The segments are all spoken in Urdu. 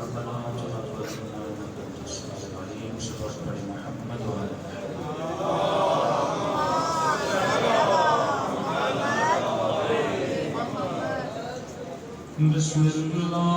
ربنا تقبل منا انك انت السميع العليم صل على محمد وعلى بسم الله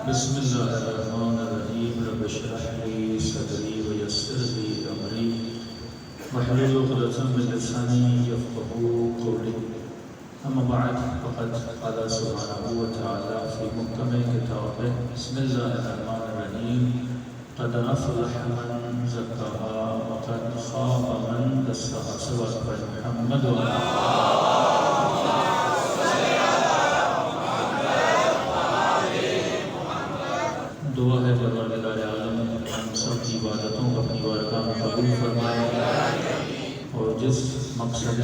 بسم اللہ الرحمن الرحیم رب اشرح لی صدری ویسر لی امری واحلل عقدۃ من لسانی یفقهوا قولی اما بعد فقد قال سبحانہ وتعالی فی محکم کتابہ بسم اللہ الرحمن الرحیم قد افلح من زکاہا وقد خاب من دساہا صلوات پر محمد دعا ہے پروردگار عالم ہم سب کی عبادتوں کو اپنی بارگاہ میں قبول فرمائے اور جس مقصد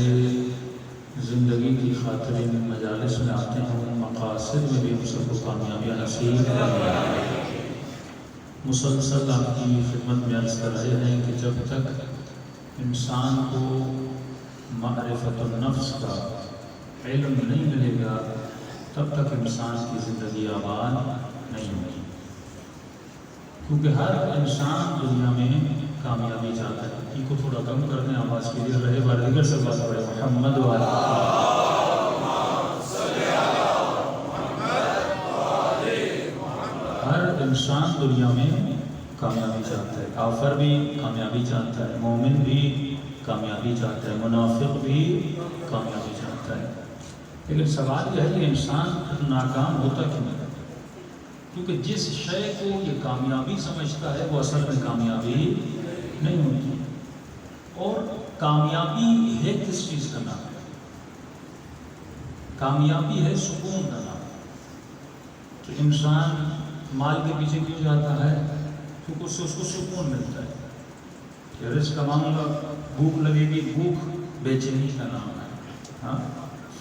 زندگی کی خاطر ان مجالس میں آتے ہیں مقاصد میں بھی ہم سب کو کامیابیاں نصیب فرمائے۔ مسلسل آپ کی خدمت میں عرض کر رہے ہیں کہ جب تک انسان کو معرفت النفس کا علم نہیں ملے گا تب تک انسان کی زندگی آباد نہیں ہوگی، کیونکہ ہر انسان دنیا میں کامیابی چاہتا ہے۔ کی کو تھوڑا کم کر دیں، آواز کلیئر رہے، بار دیگر سے بات پڑے محمد والا۔ ہر انسان دنیا میں کامیابی چاہتا ہے، کافر بھی کامیابی چاہتا ہے، مومن بھی کامیابی چاہتا ہے، منافق بھی کامیابی چاہتا ہے، لیکن سوال یہ ہے کہ انسان ناکام ہوتا کیوں ہے؟ کیونکہ جس شے کو یہ کامیابی سمجھتا ہے وہ اصل میں کامیابی نہیں ہوتی، اور کامیابی ہے کس چیز کا نام؟ کامیابی ہے سکون کا نام۔ تو انسان مال کے پیچھے کیوں جاتا ہے؟ کیونکہ اس سے اس کو سکون ملتا ہے کہ رزق کماؤں گا، بھوک لگے گی، بھوک بے چینی کا نام ہے، ہاں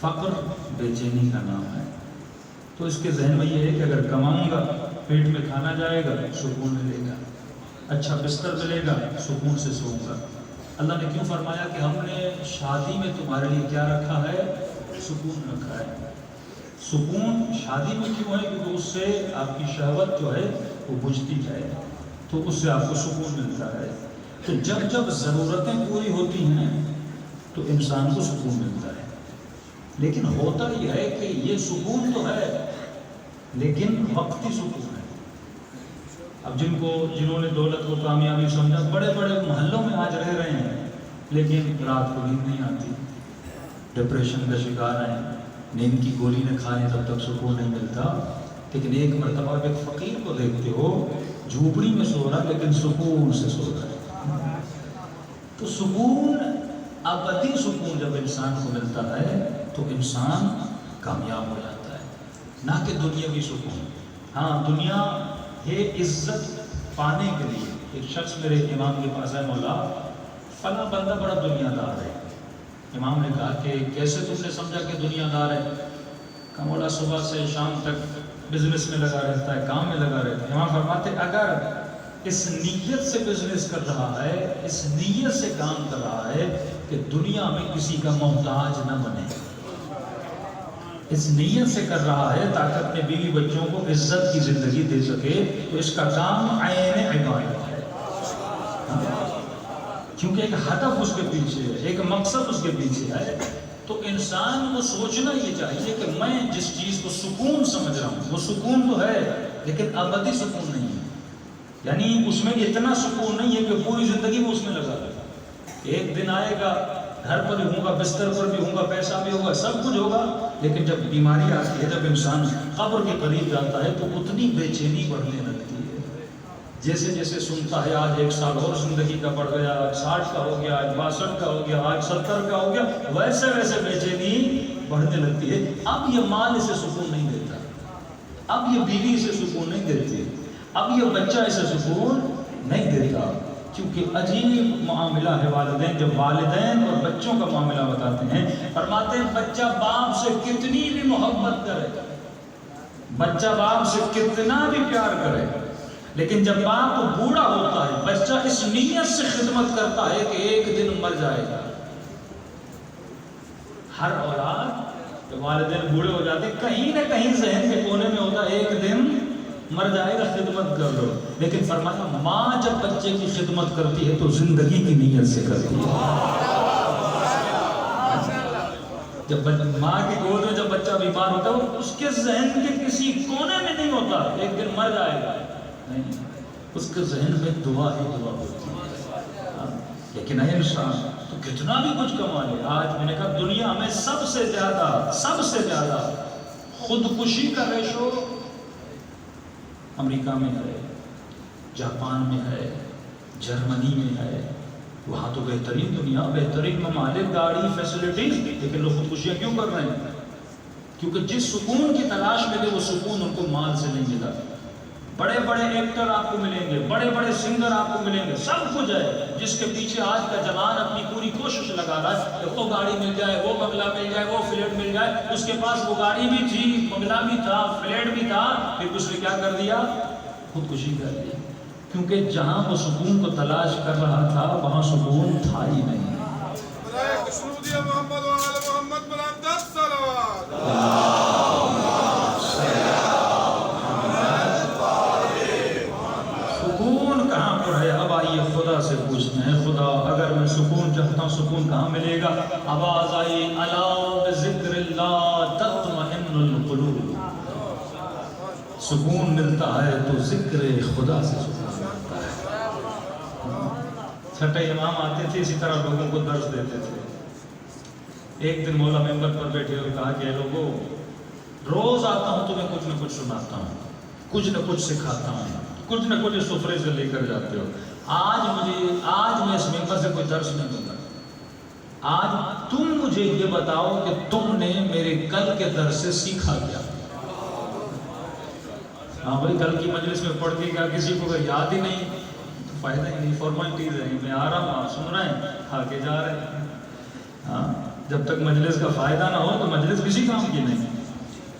فقر بے چینی کا نام ہے۔ تو اس کے ذہن میں یہ ہے کہ اگر کماؤں گا، پیٹ میں کھانا جائے گا، سکون ملے گا، اچھا بستر ملے گا، سکون سے سوؤں گا۔ اللہ نے کیوں فرمایا کہ ہم نے شادی میں تمہارے لیے کیا رکھا ہے؟ سکون رکھا ہے۔ سکون شادی میں کیوں ہے؟ کیونکہ اس سے آپ کی شہوت جو ہے وہ بجھتی ہے، تو اس سے آپ کو سکون ملتا ہے۔ تو جب جب ضرورتیں پوری ہوتی ہیں تو انسان کو سکون ملتا ہے، لیکن ہوتا یہ ہے کہ یہ سکون تو ہے لیکن وقتی سکون ہے۔ اب جنہوں نے دولت کو کامیابی سمجھا، بڑے بڑے محلوں میں آج رہ رہے ہیں، لیکن رات کو نیند نہیں آتی، ڈپریشن کا شکار ہیں، نیند کی گولی نہ کھائیں تب تک سکون نہیں ملتا۔ لیکن ایک مرتبہ ایک فقیر کو دیکھتے ہو، جھوپڑی میں سو رہا لیکن سکون سے سو رہا ہے۔ تو سکون، ابدی سکون جب انسان کو ملتا ہے تو انسان کامیاب ہو جاتا ہے، نہ کہ دنیاوی سکون۔ ہاں دنیا ہے عزت پانے کے لیے۔ ایک شخص میرے امام کے پاس ہے، مولا فلاں بندہ بڑا دنیا دار ہے۔ امام نے کہا کہ کیسے تم نے سمجھا کہ دنیا دار ہے؟ کہا مولا صبح سے شام تک بزنس میں لگا رہتا ہے، کام میں لگا رہتا ہے۔ امام فرماتے اگر اس نیت سے بزنس کر رہا ہے، اس نیت سے کام کر رہا ہے کہ دنیا میں کسی کا محتاج نہ بنے، اس نیت سے کر رہا ہے تاکہ اپنے بیوی بچوں کو عزت کی زندگی دے سکے، تو اس کا کام عین عبادت ہے۔ کیونکہ ایک ہدف اس کے پیچھے ہے، ایک مقصد اس کے پیچھے ہے۔ تو انسان کو سوچنا یہ چاہیے کہ میں جس چیز کو سکون سمجھ رہا ہوں وہ سکون تو ہے لیکن ابدی سکون نہیں ہے، یعنی اس میں اتنا سکون نہیں ہے کہ پوری زندگی میں اس میں لگا رہے۔ ایک دن آئے گا، گھر پر بھی ہوں گا، بستر پر بھی ہوں گا، پیسہ بھی ہوگا، سب کچھ ہوگا، لیکن جب بیماری آتی ہے، جب انسان قبر کے قریب جاتا ہے تو اتنی بے چینی بڑھنے لگتی ہے۔ جیسے جیسے سنتا ہے آج 1 سال اور زندگی کا بڑھ گیا، آج 60 کا ہو گیا، آج 62 کا ہو گیا، آج 70 کا ہو گیا، ویسے ویسے بے چینی بڑھنے لگتی ہے۔ اب یہ مال اسے سکون نہیں دیتا، اب یہ بیوی اسے سکون نہیں دیتی، اب یہ بچہ اسے سکون نہیں دیتا، کیونکہ عجیب معاملہ ہے والدین۔ جب والدین اور بچوں کا معاملہ بتاتے ہیں، فرماتے ہیں بچہ باپ سے کتنی بھی محبت کرے، بچہ باپ سے کتنا بھی پیار کرے، لیکن جب باپ بوڑھا ہوتا ہے بچہ اس نیت سے خدمت کرتا ہے کہ ایک دن مر جائے گا۔ ہر اولاد جب والدین بوڑھے ہو جاتے کہیں نہ کہیں ذہن کے کونے میں ہوتا ہے ایک دن مر جائے گا، خدمت کر لو۔ لیکن فرمایا ماں جب بچے کی خدمت کرتی ہے تو زندگی کی نیت سے کرتی ہے۔ جب ماں کی گود میں جب بچہ بیمار ہوتا ہے وہ اس کے ذہن کے کسی کونے میں نہیں ہوتا ایک دن مر جائے گا، نہیں، اس کے ذہن میں دعا ہی دعا ہوتی ہے۔ لیکن اے انسان تو کتنا بھی کچھ کما لے، آج میں نے کہا دنیا میں سب سے زیادہ خودکشی کا ریشو امریکہ میں ہے، جاپان میں ہے، جرمنی میں ہے، وہاں تو بہترین دنیا، بہترین ممالک، گاڑی، فیسلٹیز، لیکن لوگ خودکشیاں کیوں کر رہے ہیں؟ کیونکہ جس سکون کی تلاش میں تھے وہ سکون ان کو مال سے نہیں ملا۔ بڑے بڑے ایکٹر آپ کو ملیں گے، بڑے بڑے سنگر آپ کو ملیں گے، سب کچھ ہے، جس کے پیچھے آج کا جوان اپنی پوری کوشش لگا رہا ہے کہ وہ گاڑی مل جائے، وہ بنگلہ مل جائے، وہ فلیٹ مل جائے۔ اس کے پاس وہ گاڑی بھی تھی، بنگلہ بھی تھا، فلیٹ بھی تھا، پھر اس نے کیا کر دیا؟ خودکشی کر دی، کیونکہ جہاں وہ سکون کو تلاش کر رہا تھا وہاں سکون تھا ہی نہیں۔ سکون کہاں پر ہے؟ اب آئیے خدا سے پوچھتے ہیں، خدا اگر میں سکون چاہتا ہوں سکون کہاں ملے گا؟ آواز آئی الا بذکر اللہ تطمئن القلوب، سکون ملتا ہے تو ذکر خدا سے سکون ملتا ہے۔ چھٹے امام آتے تھے اسی طرح لوگوں کو درس دیتے تھے۔ ایک دن مولا ممبر پر بیٹھے اور کہا کہ لوگوں روز آتا ہوں تمہیں کچھ نہ کچھ سناتا ہوں، کچھ نہ کچھ سکھاتا ہوں، کچھ نہ کچھ سفرے سے لے کر جاتے ہو، آج میں اس ممبر سے کوئی درس نہیں دوں گا، آج تم مجھے یہ بتاؤ کہ تم نے میرے کل کے درس سے سیکھا کیا؟ ہاں بھائی کل کی مجلس میں پڑھ کے کیا کسی کو اگر یاد ہی نہیں تو فائدہ ہی نہیں، فارمیلٹیز ہیں، میں آ رہا ہوں آپ سن رہے ہیں کھا کے جا رہے ہیں. ہاں جب تک مجلس کا فائدہ نہ ہو تو مجلس کسی کام کی نہیں.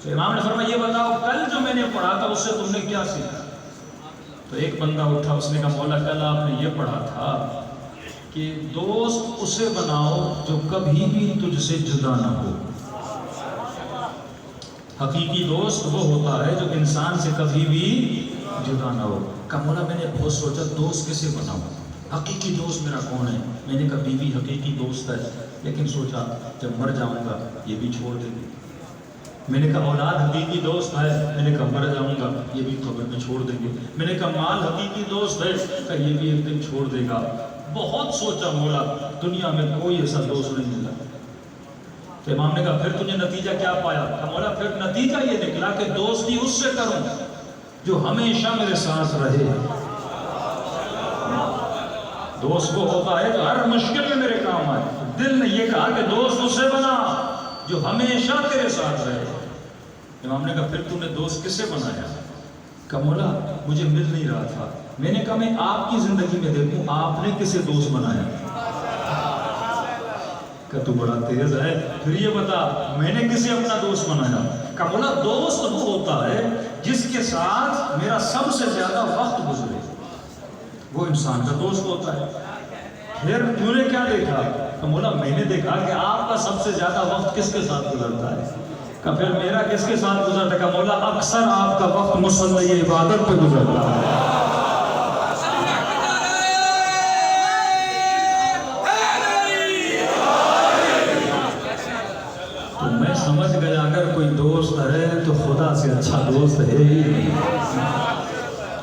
تو امام نے فرمایا یہ بتاؤ کل جو میں نے پڑھا تھا اس سے تم نے کیا سیکھا؟ تو ایک بندہ اٹھا، اس نے کہا مولا کل آپ نے یہ پڑھا تھا کہ دوست اسے بناؤ جو کبھی بھی تجھ سے جدا نہ ہو. حقیقی دوست وہ ہوتا ہے جو انسان سے کبھی بھی جدا نہ ہو. کہا مولا میں نے بہت سوچا دوست کسے بناؤں، حقیقی دوست میرا کون ہے؟ میں نے کہا بیوی حقیقی دوست ہے، لیکن سوچا جب مر جاؤں گا یہ بھی چھوڑ دے گی. میں نے کہا اولاد حقیقی دوست ہے، میں نے کہا مر جاؤں گا یہ بھی قبر میں چھوڑ دیں گے. میں نے کہا مال حقیقی دوست ہے، کہ یہ بھی ایک دن چھوڑ دے گا. بہت سوچا مولا دنیا میں کوئی ایسا دوست نہیں ملا. تو امام نے کہا پھر تجھے نتیجہ کیا پایا؟ کہا مولا پھر نتیجہ یہ نکلا کہ دوستی اس سے کروں جو ہمیشہ میرے ساتھ رہے. دوست وہ ہوتا ہے جو ہر مشکل میں میرے کام آئے. دل نے یہ کہا کہ دوست اسے بنا جو ہمیشہ تیرے ساتھ رہے. امام نے کہا پھر تم نے دوست کسے بنایا؟ کہا مولا مجھے مل نہیں رہا تھا. میں نے کہا میں آپ کی زندگی میں دیکھوں آپ نے کسے دوست بنایا؟ کہ تو بڑا تیز ہے، پھر یہ بتا میں نے کسے اپنا دوست بنایا؟ کہ مولا دوست وہ ہوتا ہے جس کے ساتھ میرا سب سے زیادہ وقت گزرے، وہ انسان کا دوست ہوتا ہے. پھر تو نے کیا دیکھا؟ کہ مولا میں نے دیکھا کہ آپ کا سب سے زیادہ وقت کس کے ساتھ گزرتا ہے. کہ پھر میرا کس کے ساتھ گزرتا ہے؟ کہ مولا اکثر آپ کا وقت مصلی عبادت پہ گزرتا ہے. میں سمجھ گیا اگر کوئی دوست ہے تو خدا سے اچھا دوست ہے ہی نہیں،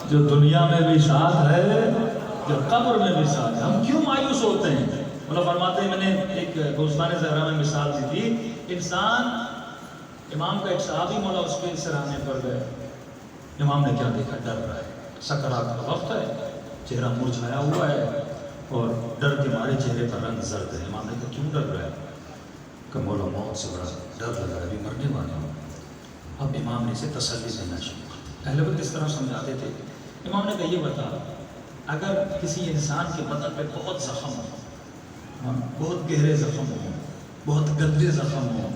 جو دنیا میں بھی ساتھ ہے جو قبر میں بھی ساتھ ہے. ہم کیوں مایوس ہوتے ہیں؟ مطلب فرماتے ہیں، میں نے ایک گلستان زہرا میں مثال دی تھی، انسان امام کا ایک صحابی مولا اس کے سرانے پر گئے. امام نے کیا دیکھا؟ ڈر رہا ہے، سکرات کا وقت ہے، چہرہ مرجھایا ہوا ہے اور ڈر کے مارے چہرے پر رنگ زرد ہے. امام نے کہا کیوں ڈر رہا ہے؟ کہ مولا موت سے بڑا ڈر لگا ہے، ابھی مرنے والا ہوں. اب امام نے اسے تسلی دینا شروع کر دی. اہل وقت اس طرح سمجھاتے تھے. امام نے کہا یہ بتا اگر کسی انسان کے بدن پہ بہت زخم ہو، بہت گہرے زخم ہو، بہت گندے زخم ہو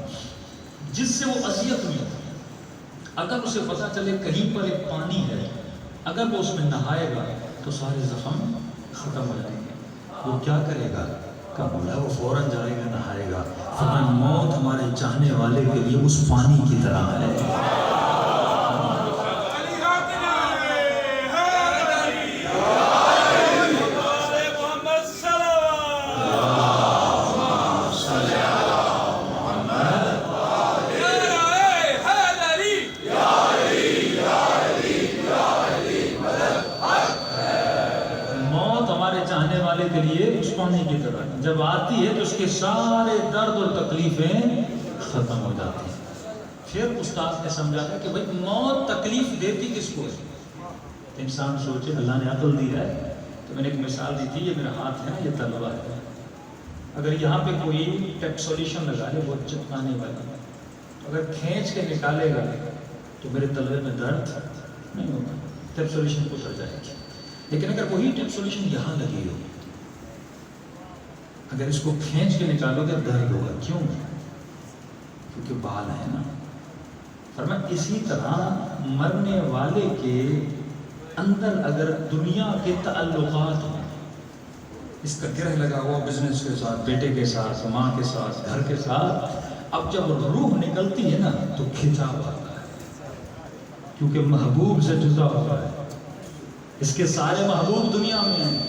جس سے وہ اذیت میں ہو، اگر اسے پتا چلے کہیں پر ایک پانی ہے، اگر وہ اس میں نہائے گا تو سارے زخم ختم ہو جائیں گے، وہ کیا کرے گا؟ کہ مولا وہ فوراً جائے گا نہائے گا. فرمایا موت ہمارے چاہنے والے کے لیے اس پانی کی طرح ہے. کے لیے اس پانی کی طرح جب آتی ہے تو اس کے سارے درد اور تکلیفیں ختم ہو جاتی ہیں. پھر استاد نے سمجھایا کہ بھائی موت تکلیف دیتی کس کو ہے؟ انسان سوچے اللہ نے عقل دی ہے. تو میں نے ایک مثال دی تھی، یہ میرا ہاتھ ہے نا، یہ تلوا ہے. اگر یہاں پہ کوئی ٹیپ سولیوشن لگا لے بہت چپکانے والا، اگر کھینچ کے نکالے گا تو میرے تلوے میں درد نہیں ہوگا، ٹیپ سولیوشن کو اتر جائے گی. لیکن اگر وہی ٹیپ سولیوشن یہاں لگی ہو، اگر اس کو کھینچ کے نکالو گے درد ہوگا. کیوں؟ کیونکہ بال ہے نا. فرمایا اسی طرح مرنے والے کے اندر اگر دنیا کے تعلقات ہوں، اس کا گرہ لگا ہوا بزنس کے ساتھ، بیٹے کے ساتھ، ماں کے ساتھ، گھر کے ساتھ، اب جب روح نکلتی ہے نا تو کھنچاؤ آتا ہے، کیونکہ محبوب سے جدا ہوتا ہے. اس کے سارے محبوب دنیا میں ہیں،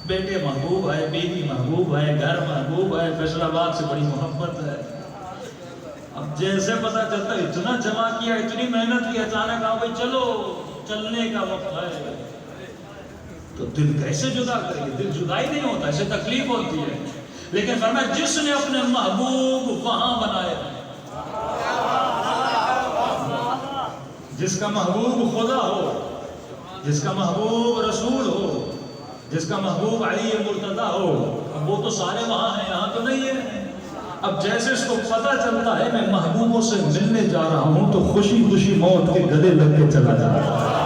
بیٹے محبوب ہے، بیوی محبوب ہے، گھر محبوب ہے، فیصل آباد سے بڑی محبت ہے. اب جیسے پتا چلتا ہے اتنا جمع کیا، اتنی محنت کی، اچانک آؤ بھائی چلو چلنے کا وقت ہے، تو دل کیسے جدا کرے گی؟ دل جدا ہی نہیں ہوتا، اسے تکلیف ہوتی ہے. لیکن فرمایا جس نے اپنے محبوب وہاں بنائے، جس کا محبوب خدا ہو، جس کا محبوب رسول ہو، جس کا محبوب علی مرتضیٰ ہو، اب وہ تو سارے وہاں ہیں، یہاں تو نہیں ہے. اب جیسے اس کو پتہ چلتا ہے میں محبوبوں سے ملنے جا رہا ہوں تو خوشی خوشی موت کے گلے لگ کے چلا جا رہا ہے.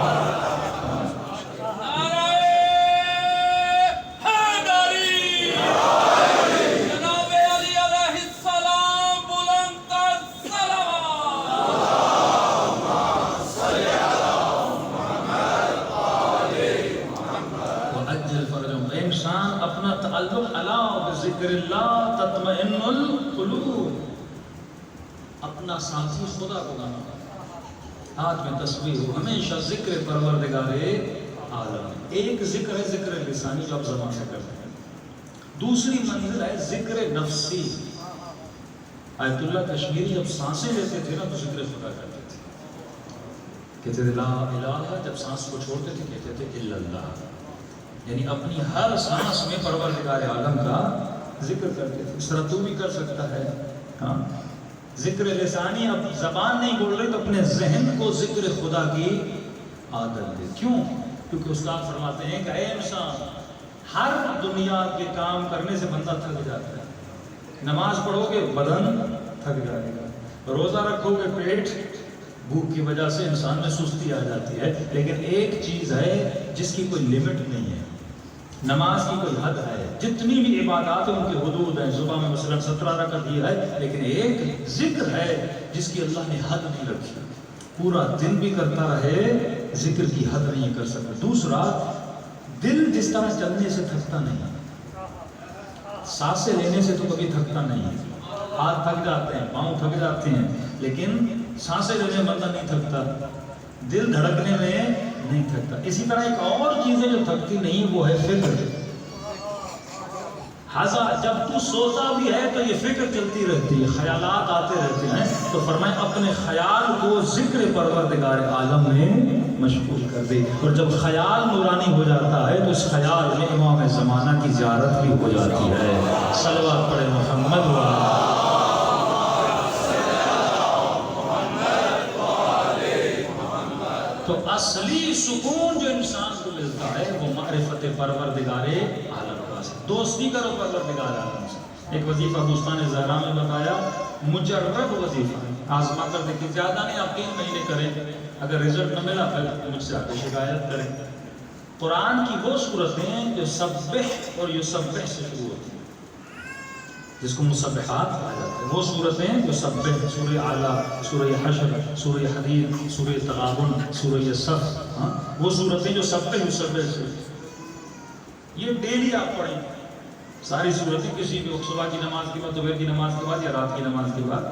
تعلق الا بذکر اللہ تطمئن القلوب، اپنا ساتھی خدا کو گانا، ہاتھ میں تسبیح ہو، ہمیشہ ذکر پروردگار عالم۔ ایک ذکر ہے ذکر لسانی جو آپ زبان سے کرتے ہیں، دوسری منزل ہے ذکر نفسی۔ آیت اللہ کشمیری جب سانسیں لیتے تھے نا تو ذکر خدا کرتے تھے، کہتے تھے لا الہ، جب سانس کو چھوڑتے تھے کہتے تھے الا اللہ، یعنی اپنی ہر سانس میں پروردگار عالم کا ذکر کرتے تھے۔ اس طرح تو بھی کر سکتا ہے، ہاں ذکر لسانی، اب زبان نہیں بول رہی تو اپنے ذہن کو ذکر خدا کی عادت دے۔ کیوں؟ کیونکہ استاد فرماتے ہیں کہ اے انسان، ہر دنیا کے کام کرنے سے بندہ تھک جاتا ہے، نماز پڑھو گے بدن تھک جائے گا، روزہ رکھو گے پیٹ بھوک کی وجہ سے انسان میں سستی آ جاتی ہے، لیکن ایک چیز ہے جس کی کوئی لمٹ نہیں ہے، نماز کی کوئی حد ہے، جتنی بھی عبادات ہیں ان کی حدود ہیں، صبح میں مثلا 17 رکعت دیا ہے، لیکن ایک ذکر ہے جس کی اللہ نے حد نہیں رکھی، پورا دن بھی کرتا رہے ذکر کی حد نہیں کر سکتا۔ دوسرا، دل جس طرح چلنے سے تھکتا نہیں، سانسیں لینے سے تو کبھی تھکتا نہیں، ہاتھ تھک جاتے ہیں، پاؤں تھک جاتے ہیں، لیکن سانسیں لینے میں بندہ نہیں تھکتا، دل دھڑکنے میں نہیں تھکتا۔ اسی طرح ایک اور چیز ہے جو تھکتی نہیں، وہ ہے فکر۔ جب تو سوتا بھی ہے تو یہ فکر چلتی رہتی ہے، خیالات آتے رہتے ہیں، تو فرمائے اپنے خیال کو ذکر پروردگار عالم میں مشغول کر دے، اور جب خیال نورانی ہو جاتا ہے تو اس خیال میں امام زمانہ کی زیارت بھی ہو جاتی ہے۔ صلوات پڑھے محمد وعلی۔ تو اصلی سکون جو انسان کو ملتا ہے وہ معرفت پروردگار عالم کا ہے، دوستی کرو پروردگار عالم سے۔ ایک وظیفہ بستان زہرا میں بتایا، مجرب وظیفہ، آزما کر دیکھیں، زیادہ نہیں، آپ 3 مہینے کریں، اگر رزلٹ نہ ملا پھر مجھ سے آپ شکایت کریں۔ قرآن کی وہ صورتیں جو سبح اور یسبح سے شروع ہوتی ہیں، جس کو مسبحات کہا جاتا ہے، وہ صورتیں جو سبح، سورہ اعلیٰ، سورہ حشر، سورہ حدید، سورہ تغابن، سورہ صف، وہ صورتیں جو سبح یسبح سے، یہ ڈیلی آپ پڑھیں ساری صورتیں، کسی بھی صبح کی نماز کے بعد، دوپہر کی نماز کے بعد یا رات کی نماز کے بعد۔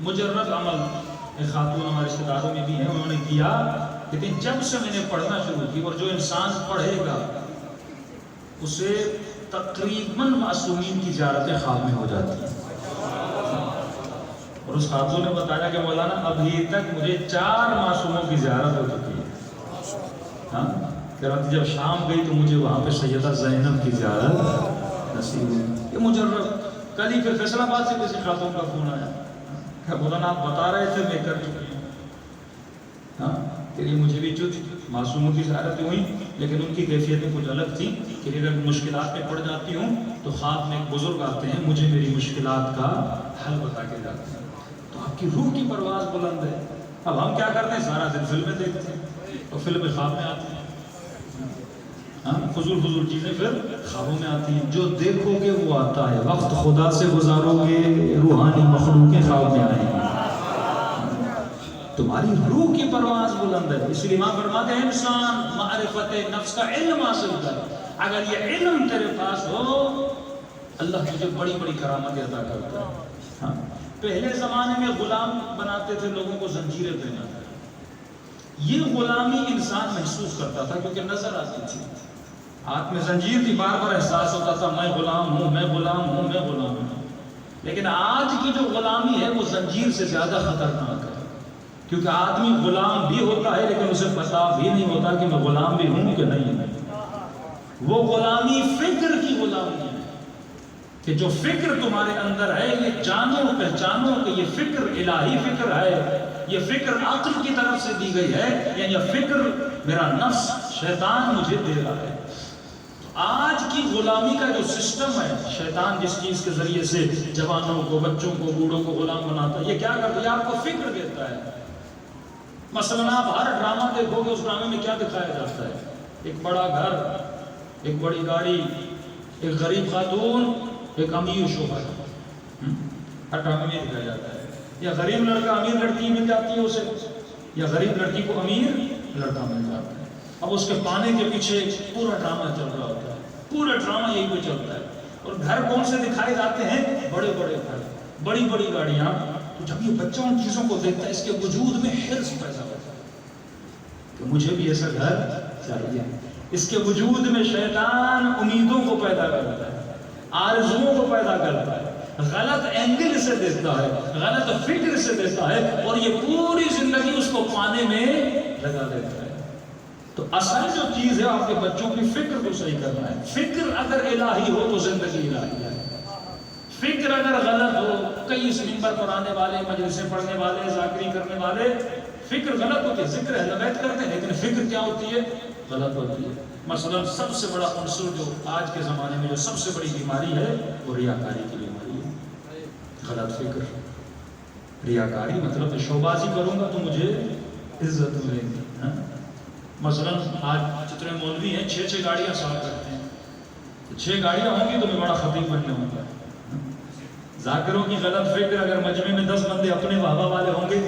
مجرد عمل، ایک خاتون ہمارے رشتہ داروں میں بھی ہیں، انہوں نے کیا، لیکن جب سے میں نے پڑھنا شروع کی، اور جو انسان پڑھے گا اسے تقریباً معصومین کی زیارتیں خواب میں ہو جاتی ہیں۔ اور اس خاتون نے بتایا کہ مولانا ابھی تک مجھے 4 معصوموں کی زیارت ہو چکی ہے، ہاں کہ رات جب شام گئی تو مجھے وہاں پہ سیدہ زینب کی زیارت نصیب ہوئی۔ یہ مجرد، کل ہی پھر فیصل آباد سے کسی خاتون کا فون آیا کہ مولانا آپ بتا رہے تھے میں کر چکی ہوں، ہاں کہ یہ مجھے بھی چود معصوموں کی زیارتیں ہوئی، لیکن ان کی کیفیتیں کچھ الگ تھیں کہ اگر مشکلات میں پڑ جاتی ہوں تو خواب میں ایک بزرگ آتے ہیں، مجھے میری مشکلات کا حل بتا کے جاتے ہیں، تو آپ کی روح کی پرواز بلند ہے۔ اب ہم کیا کرتے ہیں، سارا دن فلمیں دیکھتے ہیں اور فلمیں خواب میں آتی ہیں، ہاں فضول چیزیں پھر خوابوں میں آتی ہیں، جو دیکھو گے وہ آتا ہے، وقت خدا سے گزارو گے روحانی مخلوقیں خواب میں آئیں گی، تمہاری روح کی پرواز بلند ہے۔ اس لیے امام فرماتے ہیں انسان معرفت نفس کا علم حاصل کر، اگر یہ علم تیرے پاس ہو اللہ تجھے بڑی بڑی کرامتیں عطا کرتا ہے۔ ہاں پہلے زمانے میں غلام بناتے تھے لوگوں کو، زنجیریں پہناتے تھے، یہ غلامی انسان محسوس کرتا تھا کیونکہ نظر آتی تھی، ہاتھ میں زنجیر تھی، بار بار احساس ہوتا تھا میں غلام ہوں، میں غلام ہوں، میں غلام ہوں۔ لیکن آج کی جو غلامی ہے وہ زنجیر سے زیادہ خطرناک ہے، کیونکہ آدمی غلام بھی ہوتا ہے لیکن اسے پتا بھی نہیں ہوتا کہ میں غلام بھی ہوں کہ نہیں ہے۔ وہ غلامی فکر کی غلامی ہے کہ جو فکر تمہارے اندر ہے یہ جانو پہچانو کہ یہ فکر الہی فکر ہے، یہ فکر عقل کی طرف سے دی گئی ہے، یعنی یہ فکر میرا نفس شیطان مجھے دے رہا ہے۔ آج کی غلامی کا جو سسٹم ہے، شیطان جس چیز کے ذریعے سے جوانوں کو، بچوں کو، بوڑھوں کو غلام بناتا ہے، یہ کیا کرتا ہے، آپ کو فکر دیتا ہے۔ مثلاً آپ ہر ڈرامہ دیکھو گے، اس ڈرامے میں کیا دکھایا جاتا ہے، ایک بڑا گھر، ایک بڑی گاڑی، ایک غریب خاتون، ایک امیر شوہر، ہر ڈرامے میں دکھایا جاتا ہے، یا غریب لڑکا امیر لڑکی مل جاتی ہے اسے، یا غریب لڑکی کو امیر لڑکا مل جاتا ہے۔ اب اس کے پانے کے پیچھے پورا ڈرامہ چل رہا ہوتا ہے، پورا ڈرامہ یہی پہ چلتا ہے، اور گھر کون سے دکھائے جاتے ہیں؟ بڑے بڑے گھر، بڑی بڑی گاڑیاں. تو جب یہ بچہ ان چیزوں کو دیکھتا ہے اس کے وجود میں حرص پیدا ہوتا ہے کہ مجھے بھی ایسا گھر چاہیے. اس کے وجود میں شیطان امیدوں کو پیدا کرتا ہے، آرزوؤں کو پیدا کرتا ہے، غلط اینگل سے دیتا ہے، غلط فکر سے دیتا ہے، اور یہ پوری زندگی اس کو پانے میں لگا دیتا ہے. تو اصل جو چیز ہے آپ کے بچوں کی فکر کو صحیح کرنا ہے. فکر اگر الہی ہو تو زندگی الہی ہے. فکر اگر غلط ہو، کئی اس منبر پر آنے والے، مجلسیں پڑھنے والے، ذاکری کرنے والے، فکر غلط ہوتی ہے. ذکر اہل بیت کرتے ہیں لیکن فکر کیا ہوتی ہے؟ غلط ہوتی ہے. مثلا سب سے بڑا عنصر جو آج کے زمانے میں جو سب سے بڑی بیماری ہے وہ ریاکاری کی بیماری ہے. غلط فکر. ریاکاری مطلب شوبازی کروں گا تو مجھے عزت ملے گی. مثلا آج جتنے مولوی ہیں 6 گاڑیاں صاف کرتے ہیں، 6 گاڑیاں ہوں گی تو میں بڑا خطیب بن جاؤں گا. ذاکروں کی غلط فکر اگر مجمع میں 10 بندے اپنے بابا والے ہوں گے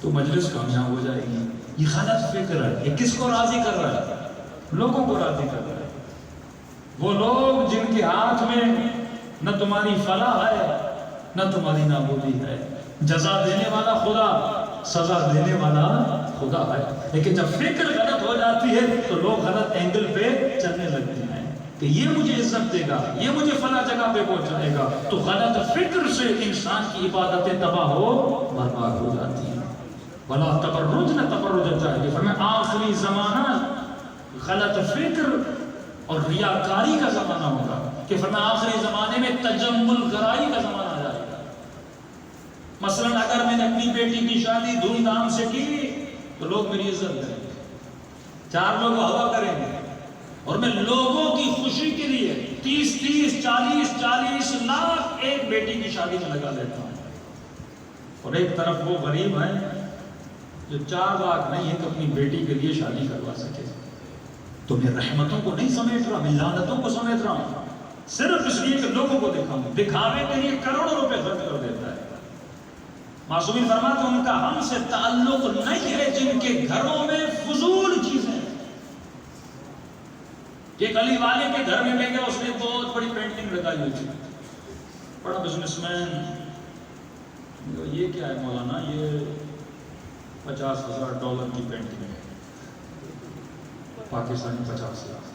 تو مجلس کامیاب ہو جائے گی. یہ غلط فکر ہے. یہ کس کو راضی کر رہا ہے؟ لوگوں کو راضی کر رہا ہے. وہ لوگ جن کے ہاتھ میں نہ تمہاری فلاح ہے نہ تمہاری نابودی ہے. جزا دینے والا خدا، سزا دینے والا خدا ہے. لیکن جب فکر غلط ہو جاتی ہے تو لوگ غلط اینگل پہ چلنے لگتے ہیں کہ یہ مجھے عزت دے گا، یہ مجھے فلاں جگہ پہ پہنچائے گا. تو غلط فکر سے انسان کی عبادتیں تباہ ہو برباد ہو جاتی ہیں. ولا تبرج نہ تبرج چاہیے. فرمایا آخری زمانہ غلط فکر اور ریاکاری کا زمانہ ہوگا. کہ فرمایا آخری زمانے میں تجمل گرائی کا زمانہ آ جائے گا. مثلا اگر میں نے اپنی بیٹی کی شادی دھوم دھام سے کی تو لوگ میری عزت کریں گے، 4 لوگ ہوا کریں گے، اور میں لوگوں کی خوشی کے لیے 30 40 لاکھ ایک بیٹی کی شادی میں لگا لیتا ہوں. اور ایک طرف وہ غریب ہیں جو 4 لاکھ نہیں ہے کہ اپنی بیٹی کے لیے شادی کروا سکے. تو میں رحمتوں کو نہیں سمیٹ رہا، میں لعنتوں کو سمیٹ رہا ہوں. صرف اس لیے کہ لوگوں کو دکھاؤں، دکھاوے کے لیے کروڑوں روپے خرچ کر دیتا ہے. معصومین فرماتے ہیں ان کا ہم سے تعلق نہیں ہے جن کے گھروں میں فضول چیزیں. ایک علی والے کے گھر میں لے گیا، اس نے بہت بڑی پینٹنگ لگائی ہوئی تھی. بڑا بزنس مین، یہ کیا ہے مولانا؟ یہ $50,000 کی پینٹنگ ہے، پاکستانی 50 لاکھ.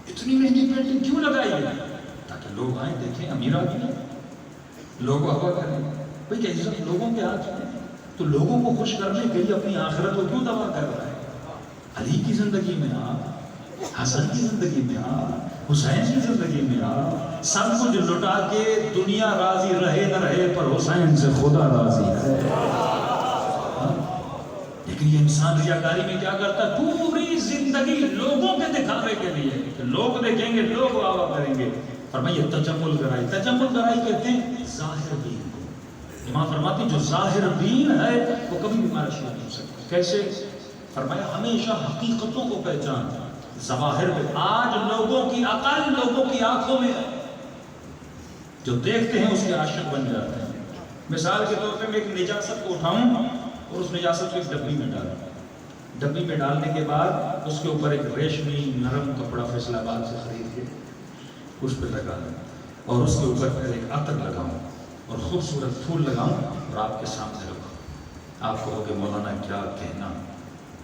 اتنی مہنگی پینٹنگ کیوں لگائی ہے؟ تاکہ لوگ آئیں دیکھیں، امیر آدمی ہے، لوگ ہوا کریں. بھئی کہ عزت لوگوں کے ہاتھ میں، تو لوگوں کو خوش کرنے کے لیے اپنی آخرت کو کیوں تباہ کر رہا ہے؟ علی کی زندگی میں آ، حسن کی زندگی میں آ، حسین کی زندگی میں آ. سب کچھ لٹا کے دنیا راضی رہے نہ رہے پر حسین سے خدا راضی ہے. لیکن یہ انسان ریاکاری میں کیا کرتا ہے؟ پوری زندگی لوگوں کے دکھاوے کے لیے کہ لوگ دیکھیں گے، لوگ واہ کریں گے. فرمائیے تجمل گرائی. تجمل گرائی کہتے ہیں ظاہر بین کو. امام فرماتے ہیں جو ظاہر بین ہے وہ کبھی بھی معاشی نہیں ہو سکتا. کیسے؟ فرمایا ہمیشہ حقیقتوں کو پہچان ظواہر پہ. آج لوگوں کی عقل لوگوں کی آنکھوں میں ہے، جو دیکھتے ہیں اس کے عاشق بن جاتے ہیں. مثال کے طور پہ میں ایک نجاست کو اٹھاؤں اور اس نجاست کو ایک ڈبی میں ڈالوں. ڈبی میں ڈالنے کے بعد اس کے اوپر ایک ریشمی نرم کپڑا فیصل آباد سے خرید کے اس پہ لگا دوں اور اس کے اوپر پھر ایک عطر لگاؤں اور خوبصورت پھول لگاؤں اور آپ کے سامنے رکھوں. آپ کہو گے مولانا کیا کہنا،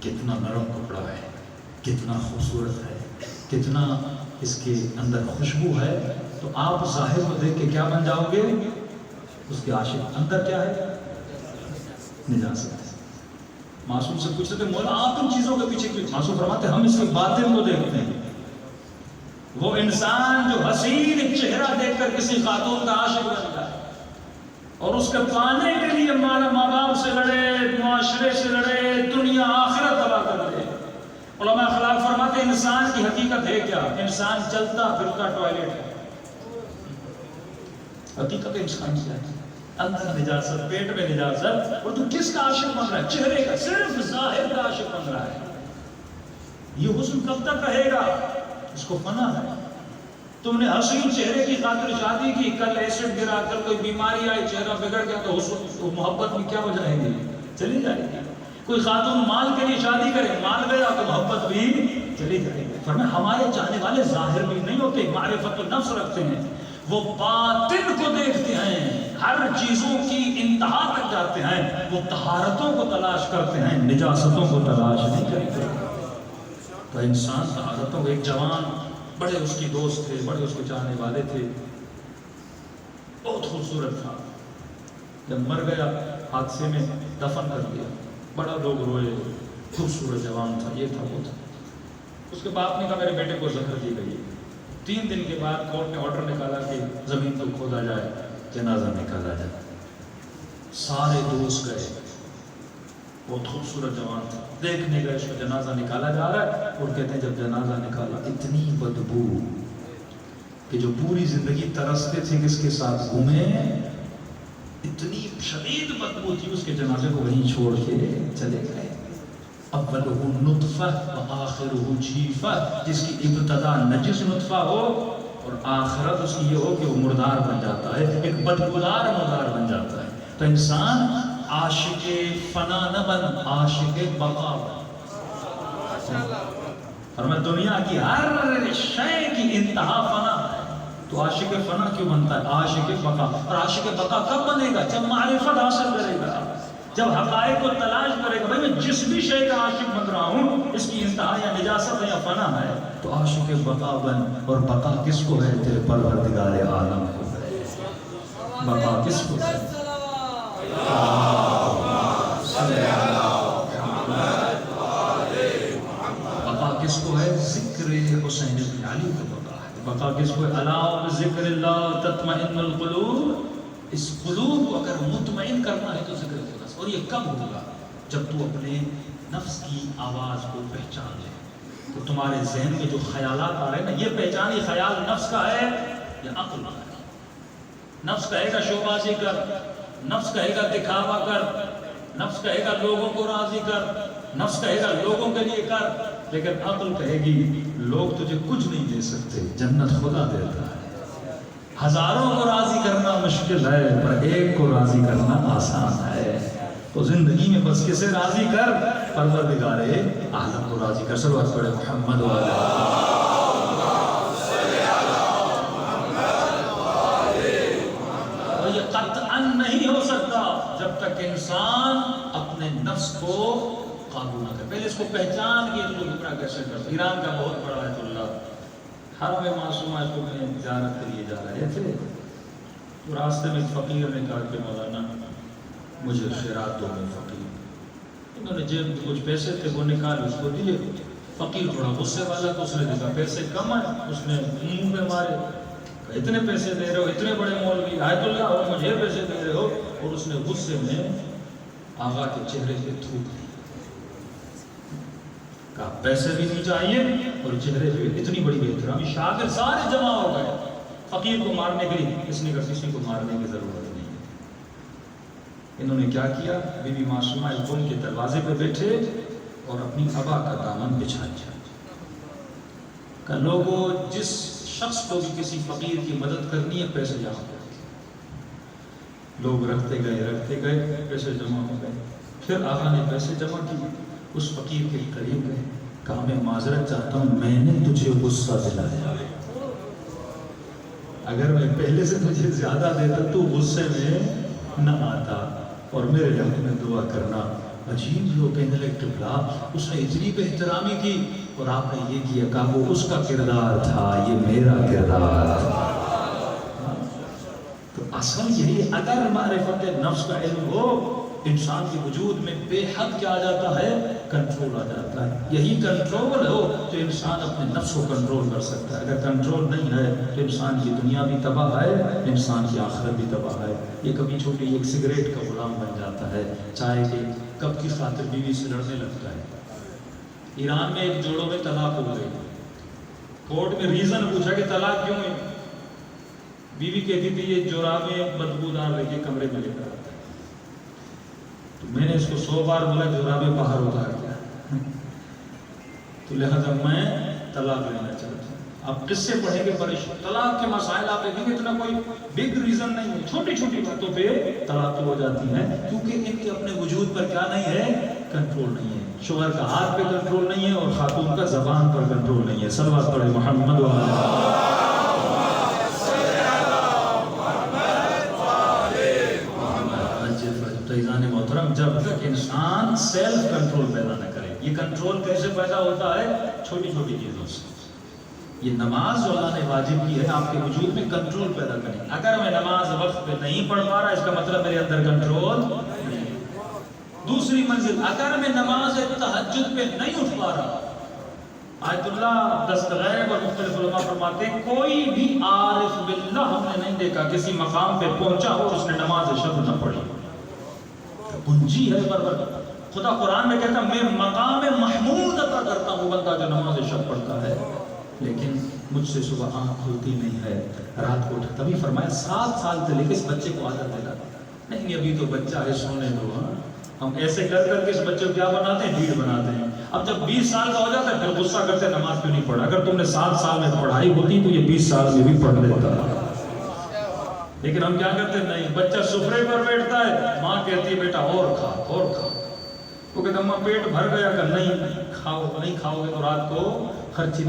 کتنا نرم کپڑا ہے، کتنا خوبصورت ہے، کتنا اس کے اندر خوشبو ہے. تو آپ ظاہر کو دیکھ کے کیا بن جاؤ گے؟ اس کے عاشق. اندر کیا ہے؟ نجاست. معصوم سے پوچھتے تھے مولا آپ ان چیزوں کے پیچھے کیوں؟ معصوم فرماتے ہم اس کی باطن کو دیکھتے ہیں. وہ انسان جو حسین چہرہ دیکھ کر کسی خاتون کا عاشق بن جائے اور اس کے پانے کے لیے ماں باپ سے لڑے، معاشرے سے لڑے، دنیا آخرت تباہ کر دے. علماء اخلاق فرماتے ہیں انسان کی حقیقت ہے کیا؟ انسان چلتا پھرتا ٹوائلٹ ہے. حقیقت انسان کیا ہے؟ اندر نجاست، پیٹ میں نجاست. اور تو کس کا عاشق بن رہا ہے؟ چہرے کا، صرف ظاہر کا عاشق بن رہا ہے. یہ حسن کب تک رہے گا؟ اس کو فنا ہے. تم نے حسین چہرے کی خاطر شادی کی، کل ایسڈ گرا، کل کوئی بیماری آئی، چہرہ بگڑ گیا تو حسن محبت میں کیا ہو جائے گی؟ چلی جائے گی. کوئی خاتون مال کے لیے شادی کرے، مال گیا تو محبت بھی چلے جائیں گے. فرمایا ہمارے چاہنے والے ظاہر بھی نہیں ہوتے، معرفت النفس رکھتے ہیں، وہ باطن کو دیکھتے ہیں، ہر چیزوں کی انتہا تک جاتے ہیں، وہ طہارتوں کو تلاش کرتے ہیں، نجاستوں کو تلاش نہیں کرتے. تو انسان طہارتوں کو، ایک جوان بڑے اس کی دوست تھے، بڑے اس کے چاہنے والے تھے، بہت خوبصورت تھا. جب مر گیا حادثے میں دفن کر دیا، بڑا لوگ روئے، خوبصورت جوان تھا، یہ تھا وہ تھا. اس کے باپ نے کہا میرے بیٹے کو زہر دی گئی. 3 دن کے بعد کورٹ نے آرڈر نکالا کہ زمین کو کھودا جائے، جنازہ نکالا جائے. سارے دوست گئے، بہت خوبصورت جوان تھا، دیکھنے گئے، اس کو جنازہ نکالا جا رہا ہے، اور کہتے ہیں جب جنازہ نکالا اتنی بدبو کہ جو پوری زندگی ترستے تھے کس کے ساتھ گھومے، اتنی شدید بدبو تھی، اس کے جنازے کو وہیں چھوڑ کے چلے گئے. اولہ نطفہ وآخرہ جیفہ، جس کی ابتدا نجس نطفہ ہو اور آخرت اس کی یہ ہو کہ وہ مردار بن جاتا ہے، ایک بدبودار مردار بن جاتا ہے. تو انسان عاشق فنا نہ بن، عاشق بقا بن. اور میں دنیا کی ہر شے کی انتہا فنا ہے، تو عاشق فنا کیوں بنتا ہے؟ عاشق بقا. اور عاشق بقا کب بنے گا؟ جب معرفت حاصل کرے گا، جب حقائق کو تلاش کرے گا. بھائی میں جس بھی شے کا عاشق بن رہا ہوں، اس کی انتہا یا نجاست یا فنا ہے، تو عاشق بقا بن. اور بقا کس کو ہے؟ تیرے پروردگار عالم کو ہے. بقا کس کو ہے؟ بقا کس کو ہے؟ ذکر حسین بن علی کو بقا ہے. بقا کس کو ہے؟ الا بذکر اللہ تطمئن القلوب. اس قلوب کو اگر مطمئن کرنا ہے تو ذکر اللہ. اور یہ کب ہوگا؟ جب تو اپنے نفس کی آواز کو پہچان لے. تو تمہارے ذہن میں جو خیالات آ رہے ہیں نا، یہ پہچان، یہ خیال نفس کا ہے یا عقل کا ہے؟ نفس کہے گا شوبازی کر، نفس کہے گا دکھاوا کر، نفس کہے گا لوگوں کو راضی کر، نفس کہے گا لوگوں کے لیے کر. لیکن عقل کہے گی لوگ تجھے کچھ نہیں دے سکتے، جنت خدا دیتا ہے. ہزاروں کو راضی کرنا مشکل ہے، پر ایک کو راضی کرنا آسان ہے. تو زندگی میں بس کسے راضی کر؟ پروردگار عالم کو راضی کر. صلوات پڑھے محمد وعلی قطعاً نہیں ہو سکتا جب تک انسان اپنے نفس کو قابو نہ کرے. پہلے اس کو پہچان کے تو گمراہ کیسے کرتا. ایران کا بہت بڑا ہے اللہ، حرم معصومہ کو میں زیارت کے لیے جا رہے تھے، تو راستے میں ایک فقیر نے کہا کہ مولانا مجھے خیرات دو. میں فقیر، انہوں نے جیب میں کچھ پیسے تھے وہ نکال اس کو دیے. فقیر تھوڑا غصے والا تو اس نے دیکھا پیسے کم ہیں، اس نے منہ پہ مارے، اتنے پیسے دے رہے ہو، اتنے بڑے مولوی آیت اللہ ہو، مجھے پیسے دے رہے ہو. اور اس نے غصے میں آغا کے چہرے پہ تھوک دی. کہا پیسے بھی نہیں چاہیے اور چہرے پہ اتنی بڑی بے احترامی. شاگرد سارے جمع ہو گئے فقیر کو مارنے کے لیے. اس نے کہا کسی کو مارنے کی ضرورت نہیں. انہوں نے کیا کیا؟ بی بی معصومہ الکون کے دروازے پہ بیٹھے اور اپنی ابا کا دامن بچھا دیا. کہ لوگوں جس شخص کو بھی کسی فقیر کی مدد کرنی ہے پیسے جمع کرتے. لوگ رکھتے گئے پیسے جمع ہو گئے. پھر آقا نے پیسے جمع کیے، اس فقیر کے قریب گئے، کہا میں معذرت چاہتا ہوں میں نے تجھے غصہ دلایا، اگر میں پہلے سے تجھے زیادہ دیتا تو غصے میں نہ آتا، اور میرے حق میں دعا کرنا. عجیب جو کہنے لگے قبلہ اس نے اتنی بے احترامی کی اور آپ نے یہ کیا. کہا وہ اس کا کردار تھا، یہ میرا کردار تھا. تو اصل یہی اگر معرفت نفس کا علم ہو، انسان کے وجود میں بے حد کیا آ جاتا ہے؟ کنٹرول آ جاتا ہے. یہی کنٹرول ہو تو انسان اپنے نفس کو کنٹرول کر سکتا ہے. اگر کنٹرول نہیں ہے تو انسان کی دنیا بھی تباہ ہے، انسان کی آخرت بھی تباہ ہے. یہ کبھی چھوٹی ایک سگریٹ کا غلام بن جاتا ہے، چائے کے کپ کی خاطر بیوی سے لڑنے لگتا ہے. ایران میں ایک جوڑوں میں طلاق ہو گئی. کورٹ میں ریزن پوچھا کہ طلاق کیوں ہے؟ بیوی کہتی تھی یہ جرابیں بدبودار رہ کے کمرے میں لے کر آتا ہے. تو میں نے اس کو 100 بار بولا جرابیں باہر اتار دیا، تو لہذا میں طلاق لینا چاہتا ہوں. آپ قصے پڑھیں گے پریشان. طلاق کے مسائل آپ دیکھیں گے اتنا کوئی بگ ریزن نہیں ہے، چھوٹی چھوٹی باتوں پہ طلاق ہو جاتی ہیں، کیونکہ ان کے اپنے وجود پر کیا نہیں ہے؟ کنٹرول نہیں ہے، شوہر کا ہاتھ پہ کنٹرول نہیں ہے، اور خاتون کا زبان پر کنٹرول نہیں ہے. صلوات پڑھے محمد فیضان محترم. جب تک انسان سیلف کنٹرول پیدا نہ کرے، یہ کنٹرول کیسے پیدا ہوتا ہے؟ چھوٹی چھوٹی چیزوں سے. یہ نماز جو اللہ نے واجب کی ہے آپ کے وجود میں کنٹرول پیدا کریں. اگر میں نماز وقت پہ نہیں پڑھ پا رہا، اس کا مطلب میرے اندر کنٹرول نہیں. دوسری منزل، اگر میں نماز تہجد پہ نہیں اٹھ پا رہا، آیت اللہ دستغیب اور مختلف علماء فرماتے ہیں کوئی بھی عارف باللہ ہم نے نہیں دیکھا کسی مقام پہ پہنچا ہو اس نے نماز شب نہ پڑھی. پنجی ہے بربر. خدا قرآن میں کہتا میں مقام محمود عطا کرتا ہوں بندہ جو نماز شب پڑھتا ہے. لیکن مجھ سے صبح آنکھ کھلتی نہیں ہے، رات کو اٹھا. تبھی فرمایا 7 سال سے لے کے اس بچے کو عادت دینا نہیں، ابھی تو بچہ ہے سونے دو. ہم ایسے کر کر کے اس بچے کو کیا بناتے ہیں؟ ڈھیڑ بناتے ہیں. اب جب 20 سال کا ہو جاتا ہے پھر غصہ کرتے ہیں نماز کیوں نہیں پڑھا. اگر تم نے 7 سال میں پڑھائی ہوتی تو یہ 20 سال میں بھی پڑھ لیتا. لیکن ہم کیا کرتے ہیں؟ نہیں. بچہ سفرے پر بیٹھتا ہے، ماں کہتی ہے بیٹا اور کھا اور کھا. وہ کہتا ہے ماں پیٹ بھر گیا. کہ نہیں کھاؤ، نہیں کھاؤ گے تو رات کو خرچی نہیں